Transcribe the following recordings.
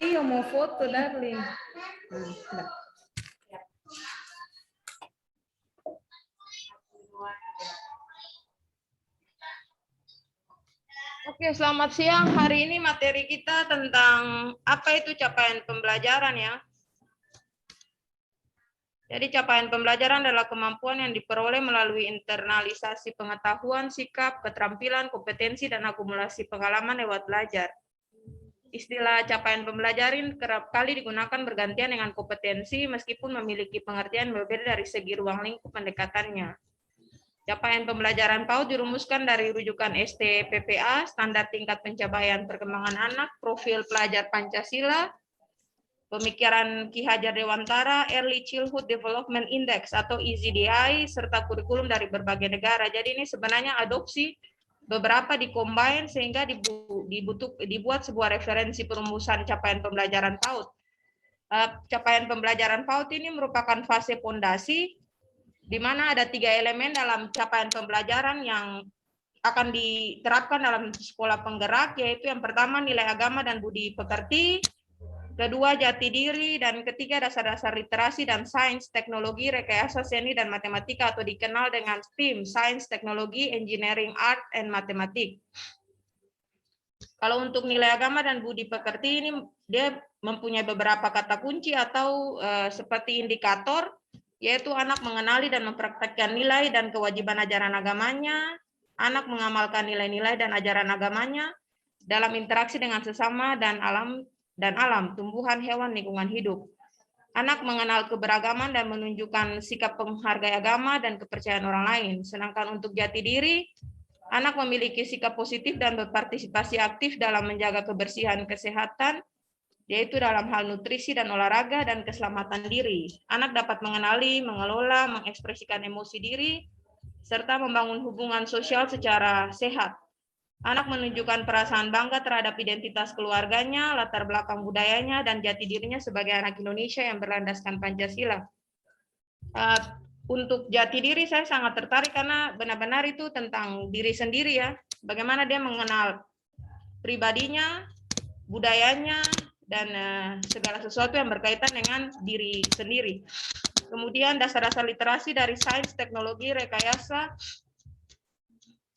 Iya mau foto, darling. Oke, selamat siang. Hari ini materi kita tentang apa itu capaian pembelajaran ya. Jadi capaian pembelajaran adalah kemampuan yang diperoleh melalui internalisasi pengetahuan, sikap, keterampilan, kompetensi, dan akumulasi pengalaman lewat belajar. Istilah capaian pembelajaran kerap kali digunakan bergantian dengan kompetensi meskipun memiliki pengertian berbeda dari segi ruang lingkup pendekatannya. Capaian pembelajaran PAUD dirumuskan dari rujukan STPPA, Standar Tingkat Pencapaian Perkembangan Anak, Profil Pelajar Pancasila, Pemikiran Ki Hajar Dewantara, Early Childhood Development Index atau EZDI, serta kurikulum dari berbagai negara. Jadi ini sebenarnya adopsi beberapa dikombin sehingga dibuat sebuah referensi perumusan capaian pembelajaran PAUD. Capaian pembelajaran PAUD ini merupakan fase fondasi di mana ada 3 elemen dalam capaian pembelajaran yang akan diterapkan dalam sekolah penggerak, yaitu yang pertama nilai agama dan budi pekerti, kedua jati diri, dan ketiga dasar-dasar literasi dan sains, teknologi, rekayasa seni, dan matematika atau dikenal dengan STEAM, Science, Teknologi, Engineering, Art, and Mathematics. Kalau untuk nilai agama dan budi pekerti ini dia mempunyai beberapa kata kunci atau seperti indikator, yaitu anak mengenali dan mempraktekkan nilai dan kewajiban ajaran agamanya, anak mengamalkan nilai-nilai dan ajaran agamanya dalam interaksi dengan sesama dan alam, tumbuhan, hewan, lingkungan hidup. Anak mengenal keberagaman dan menunjukkan sikap menghargai agama dan kepercayaan orang lain. Sedangkan untuk jati diri, anak memiliki sikap positif dan berpartisipasi aktif dalam menjaga kebersihan kesehatan, yaitu dalam hal nutrisi dan olahraga dan keselamatan diri. Anak dapat mengenali, mengelola, mengekspresikan emosi diri, serta membangun hubungan sosial secara sehat. Anak menunjukkan perasaan bangga terhadap identitas keluarganya, latar belakang budayanya, dan jati dirinya sebagai anak Indonesia yang berlandaskan Pancasila. Untuk jati diri saya sangat tertarik karena benar-benar itu tentang diri sendiri ya. Bagaimana dia mengenal pribadinya, budayanya, dan segala sesuatu yang berkaitan dengan diri sendiri. Kemudian dasar-dasar literasi dari sains, teknologi, rekayasa,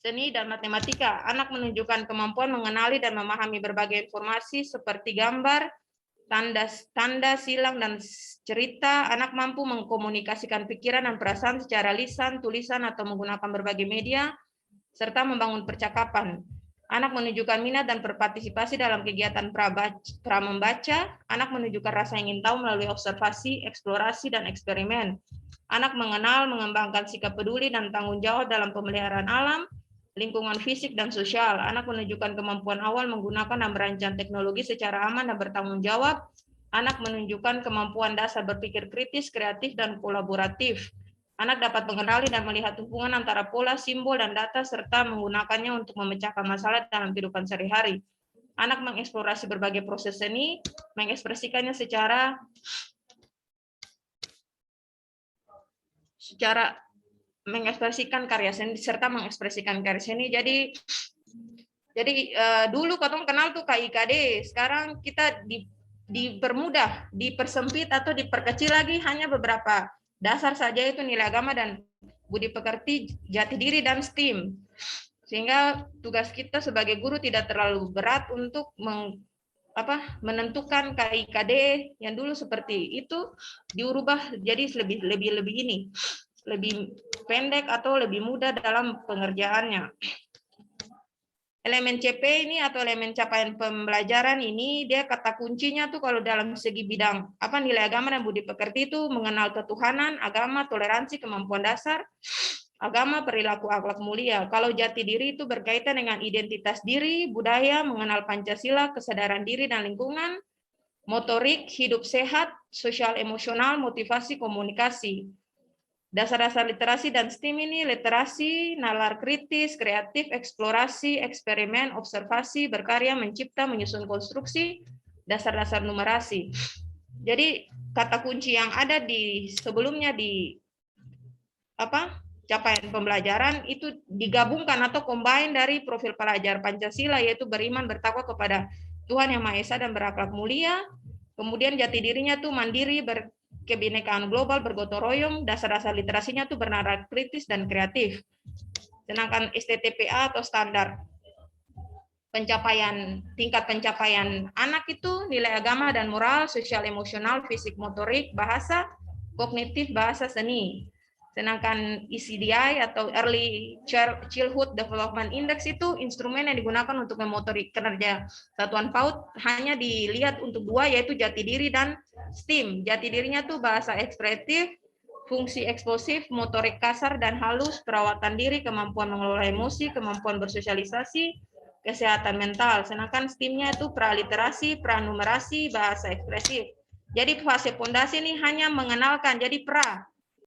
seni, dan matematika. Anak menunjukkan kemampuan mengenali dan memahami berbagai informasi seperti gambar, tanda, silang, dan cerita. Anak mampu mengkomunikasikan pikiran dan perasaan secara lisan, tulisan, atau menggunakan berbagai media, serta membangun percakapan. Anak menunjukkan minat dan berpartisipasi dalam kegiatan pra-membaca. Anak menunjukkan rasa ingin tahu melalui observasi, eksplorasi, dan eksperimen. Anak mengenal, mengembangkan sikap peduli dan tanggung jawab dalam pemeliharaan alam, lingkungan fisik, dan sosial. Anak menunjukkan kemampuan awal menggunakan dan merancang teknologi secara aman dan bertanggung jawab. Anak menunjukkan kemampuan dasar berpikir kritis, kreatif, dan kolaboratif. Anak dapat mengenali dan melihat hubungan antara pola, simbol, dan data, serta menggunakannya untuk memecahkan masalah dalam kehidupan sehari-hari. Anak mengeksplorasi berbagai proses seni, mengekspresikannya secara mengekspresikan karya seni, serta mengekspresikan karya seni. Jadi dulu katong kenal tuh KIKD, sekarang kita dipermudah, dipersempit atau diperkecil lagi hanya beberapa dasar saja, itu nilai agama dan budi pekerti, jati diri, dan STEAM. Sehingga tugas kita sebagai guru tidak terlalu berat untuk menentukan KIKD yang dulu seperti itu diubah jadi lebih pendek atau lebih mudah dalam pengerjaannya. Elemen CP ini atau elemen capaian pembelajaran ini, dia kata kuncinya tuh kalau dalam segi bidang nilai agama dan budi pekerti itu mengenal ketuhanan, agama, toleransi, kemampuan dasar, agama, perilaku akhlak mulia. Kalau jati diri itu berkaitan dengan identitas diri, budaya, mengenal Pancasila, kesadaran diri dan lingkungan, motorik, hidup sehat, sosial emosional, motivasi, komunikasi. Dasar-dasar literasi dan STEAM ini literasi, nalar kritis, kreatif, eksplorasi, eksperimen, observasi, berkarya, mencipta, menyusun konstruksi, dasar-dasar numerasi. Jadi kata kunci yang ada di sebelumnya di capaian pembelajaran itu digabungkan atau combine dari profil pelajar Pancasila, yaitu beriman, bertakwa kepada Tuhan Yang Maha Esa dan berakhlak mulia. Kemudian jati dirinya tuh mandiri, berkebinekaan global, bergotong royong, dasar-dasar literasinya tuh bernalar kritis dan kreatif. Sedangkan STTPA atau standar tingkat pencapaian anak itu nilai agama dan moral, sosial emosional, fisik motorik, bahasa, kognitif, bahasa, seni. Sedangkan ECDI atau Early Childhood Development Index itu instrumen yang digunakan untuk memotori kinerja satuan PAUD hanya dilihat untuk dua, yaitu jati diri dan STEAM. Jati dirinya tuh bahasa ekspresif, fungsi eksplosif, motorik kasar dan halus, perawatan diri, kemampuan mengelola emosi, kemampuan bersosialisasi, kesehatan mental. Sedangkan STEAM-nya itu praliterasi, pranumerasi, bahasa ekspresif. Jadi fase fondasi ini hanya mengenalkan. Jadi pra,